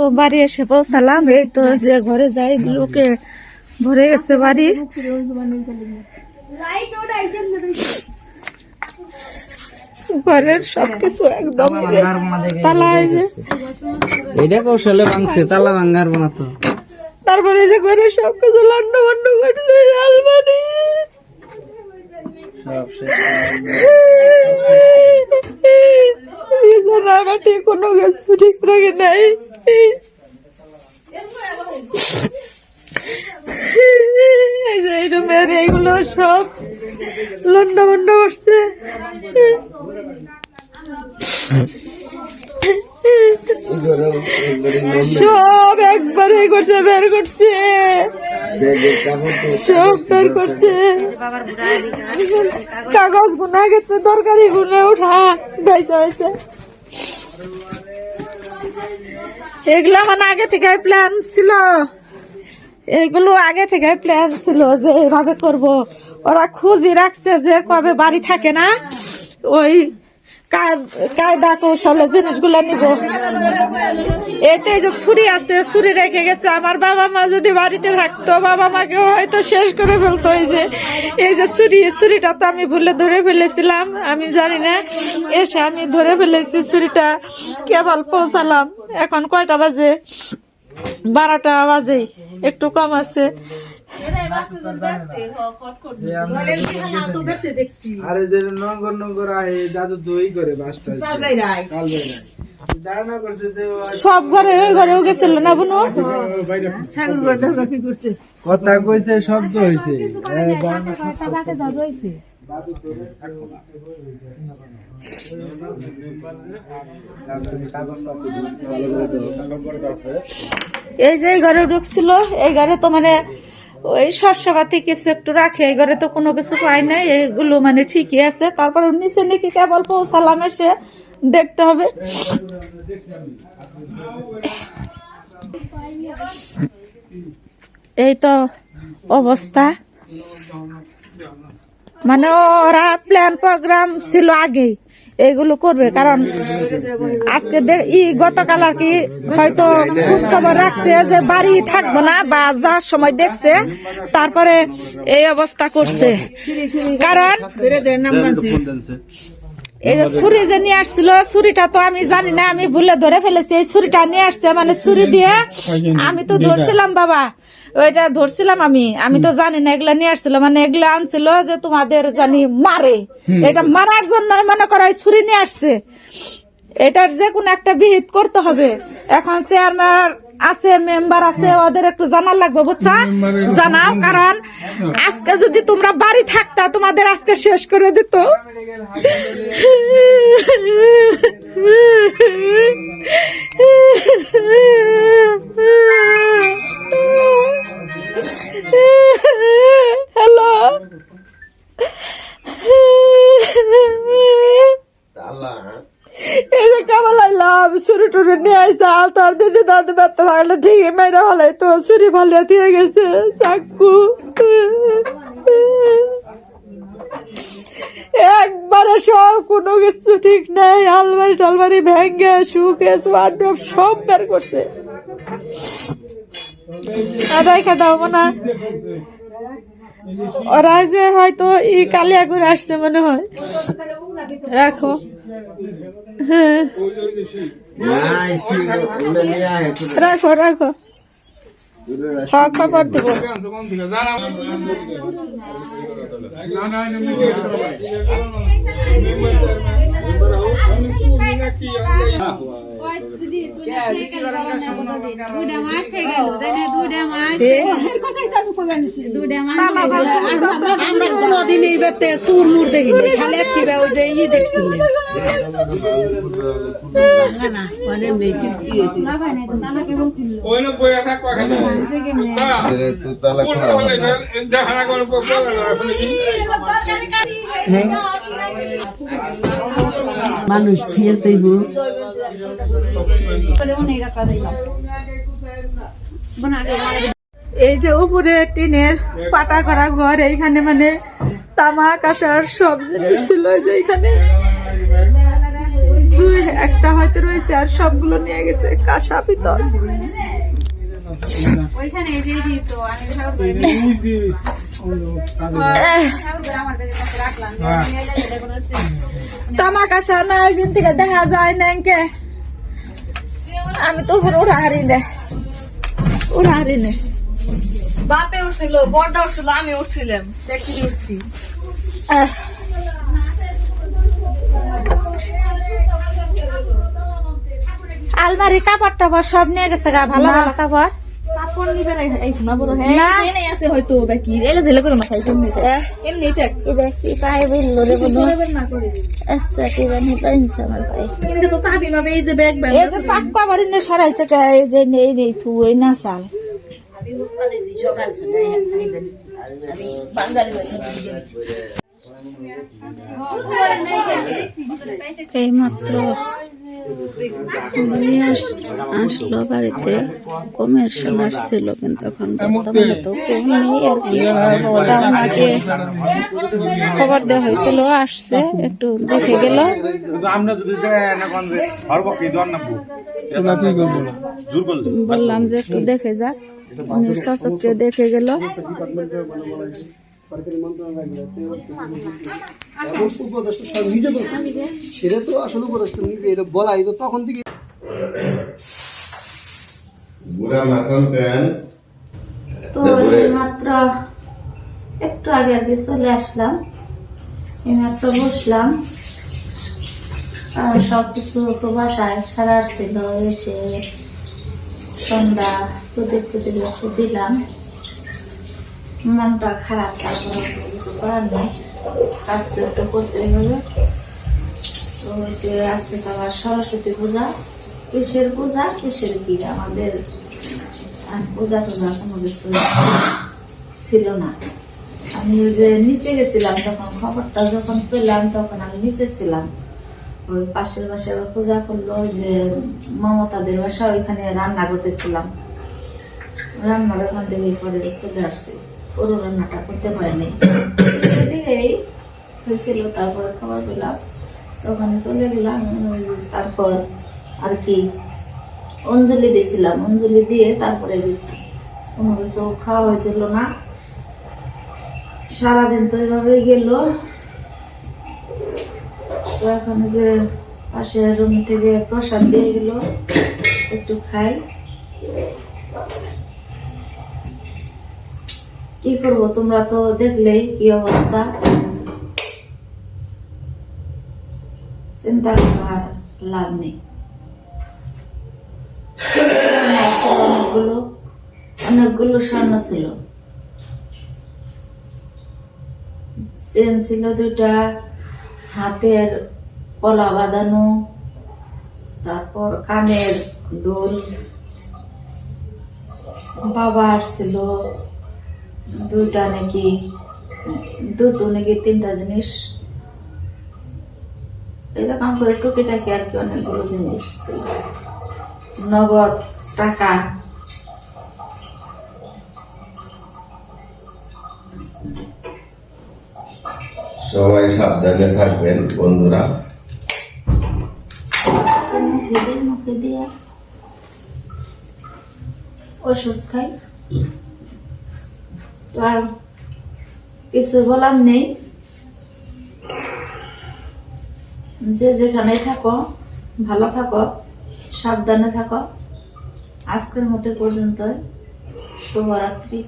তো বাড়ি এসে পৌঁছালাম। এই তো যে ঘরে যাই লোকে ভরে গেছে বাড়ি। ঘরের সবকিছু একদম তালা। এটা কৌশলে ভাঙছে, তালা ভাঙার না তো। তারপরে যে ঘরের সবকিছু লন্ড বন্ড করছে, আলমারি বিছানাঘাটি কোনো কিছু ঠিক রাখে নাই। এইগুলো সব লন্ড বন্ড করছে। সব একবারে করছে, বের করছে, সব বের করছে। কাগজ গুনা গেছে, তরকারি গুনে উঠা গাইছে হয়েছে। এগুলো মানে আগে থেকে প্ল্যান ছিল, এগুলো আগে থেকে প্ল্যান ছিল যে এইভাবে করব। ওরা খুঁজি রাখছে যে কবে বাড়ি থাকে না, ওই কায়দা কৌশলে জিনিসগুলো নিব। এতে যে ছুরি আছে, ছুরি রেখে গেছে। আমার বাবা মা যদি বাড়িতে থাকতো, বাবা মাকে হয়তো শেষ করে ফেলতো। এই যে ছুরিটা তো আমি ভুলে ধরে ফেলেছিলাম, আমি জানি না। এসে আমি ধরে ফেলেছি ছুরিটা, কেবল পৌঁছালাম। এখন কয়টা বাজে? 12টা বাজে, একটু কম আছে। সব ঘরে ওই ঘরেও গেছিল না বুনু, কথা কইছে, শব্দ হয়েছে। এই যে ঘরে ঢুকছিল, এই ঘরে তো মানে ওই শস্যপাতি কিছু একটু রাখে, এই ঘরে তো কোনো কিছু পাই নাই। এইগুলো মানে ঠিকই আছে। তারপর নিচে নাকি কেবল পৌঁছালাম, এসে দেখতে হবে। এই তো অবস্থা, মানে ওরা প্ল্যান প্রোগ্রাম ছিল আগেই এগুলো করবে। কারণ আজকে গতকাল আর কি হয়তো খোঁজখবর রাখছে যে বাড়ি থাকবো না, বা যাওয়ার সময় দেখছে, তারপরে এই অবস্থা করছে। কারণ এই যে ছুরি যে নিয়ে আসছিল, ছুরিটা তো আমি জানি না, আমি ভুলে ধরে ফেলেছি। এই ছুরিটা নিয়ে আসছে, মানে ছুরি দিয়ে আমি তো ধরছিলাম বাবা, ওইটা ধরছিলাম আমি তো জানি না এগুলা নিয়ে আসছিল। মানে এগুলা আনছিল যে তোমাদের জানি মারে, এটা মারার জন্য মনে করো ছুরি নিয়ে আসছে। এটার যে কোনো একটা বিহিত করতে হবে। এখন চেয়ারম্যান আছে, মেম্বার আছে, ওদের একটু জানার লাগবে, বুঝছা? জানাও, কারণ আজকে যদি তোমরা বাড়ি থাকতা, তোমাদের আজকে শেষ করে দিত। হ্যালো, এই যে কেবল আইলাম, ছুরি টুরি নিয়ে আসা। তোর দিদি দাদু ব্যর্থ লাগলে ঠিকই মেয়েরা ভালো, তো ছুরি ভালো দিয়ে গেছে, চাকু একবারে সব, কোনো কিছু ঠিক নাই। আলমারি টালমারি ভেঙে, সুকেস ওয়ার্ডরোব সব বের করছে। রেখে দাও না, ওরা যে হয়তো কালিয়াগুড় আসছে মনে হয়। রাখো, হ্যাঁ রাখো রাখো, খবর দেবো। মানুষ ঠিক আছে। এই যে উপরে টিনের পাটা করা ঘর, এইখানে মানে তামাক আসার সব জিনিস ছিল। যে এইখানে একটা হয়তো রয়েছে আর সবগুলো নিয়ে গেছে কাঁসা পিতল। তামা কাঁসা না একদিন থেকে দেখা যায় না কে, আমি তো ওরা হারি নে, ওরা হারি নে। বাপে উঠছিল, বড়টা উঠছিল, আমি উঠছিলাম, দেখি উঠছি। আলমারি কাপড় টাপড় সব নিয়ে গেছে গা, ভালো ভালো কাপড়। কাপড় নিবে না, আইছি না বড় হ্যাঁ এনে আছে হয়তো বাকি এলে ঝেলে করে মাথায় এমনি এমনি থাক এটা কি পাই বললো রে বলো না করে আচ্ছা কি জানি পাইছে আমার ভাই। কিন্তু তো চাবি মাবে এই যে ব্যাগ ব্যাগ এই যে শাক পাবার ইনে সরাইছে কে, এই যে নেই নেই থু ওই না চাল এই মাত্র আসলো বাড়িতে, কমের সোনার ছিল কিন্তু এখন বর্তমানে তো কেউ নেই আর কি। ওনাকে খবর দেওয়া হয়েছিল, আসছে একটু দেখে গেল। বললাম যে একটু দেখে যাক, উনি শাসককে দেখে গেল। সেটা তো আসলে উপদেষ্টা এটা বলাই তো তখন থেকে তো মাত্র একটু আগে আর কি চলে আসলাম, এইমাত্র বসলাম। আর সবকিছু তো বাসায় সারার ছিল, এসে সন্ধ্যা প্রদীপ একটু দিলাম। মনটা খারাপ, তারপরে কিছু করার নেই, কাজ তো একটু করতেই হবে। তো আজকে তো আবার সরস্বতী পূজা, কিসের পূজা কিসের কি, আমাদের পূজা টুজা কোনো কিছু ছিল না। আমি ওই যে নিচে গেছিলাম, তখন খবরটা যখন পেলাম তখন আমি নিচে ছিলাম। ওই পাশের বাসায় পূজা করলো, ওই যে মমতাদের বাসা, ওইখানে রান্না করতেছিলাম। রান্নার ওখান থেকে পরে চলে আসছি, পুরো রান্নাটা করতে পারিনি, সেদিকেই হয়েছিল। তারপরে খাবার পেলাম, তখন চলে গেলাম। তারপর আর কি অঞ্জলি দিয়েছিলাম, অঞ্জলি দিয়ে তারপরে গেছি। কোনো কিছু খাওয়া হয়েছিল না, সারাদিন তো এভাবেই গেল। তো এখন যে পাশের রুম থেকে প্রসাদ দিয়ে গেল, একটু খাই। কি করব, তোমরা তো দেখলেই কি অবস্থা, চিন্তা করার লাভ নেই। অনেকগুলো স্বর্ণ ছিল, চেন ছিল 2টা, হাতের পলা বাঁধানো, তারপর কানের দুল। বাবা আসছিল, 2টা নাকি 3টা জিনিস এরকম করে টুকিটাকি আর কি, অনেকগুলো জিনিস ছিল, নগদ টাকা। সবাই সাবধানে থাকবেন বন্ধুরা। মুখে দিয়ে ওষুধ খাই, তো আর কিছু বলার নেই। যে যেখানে থাকো ভালো থাকো, সাবধানে থাকো। আজকের মতো পর্যন্ত, শুভরাত্রি।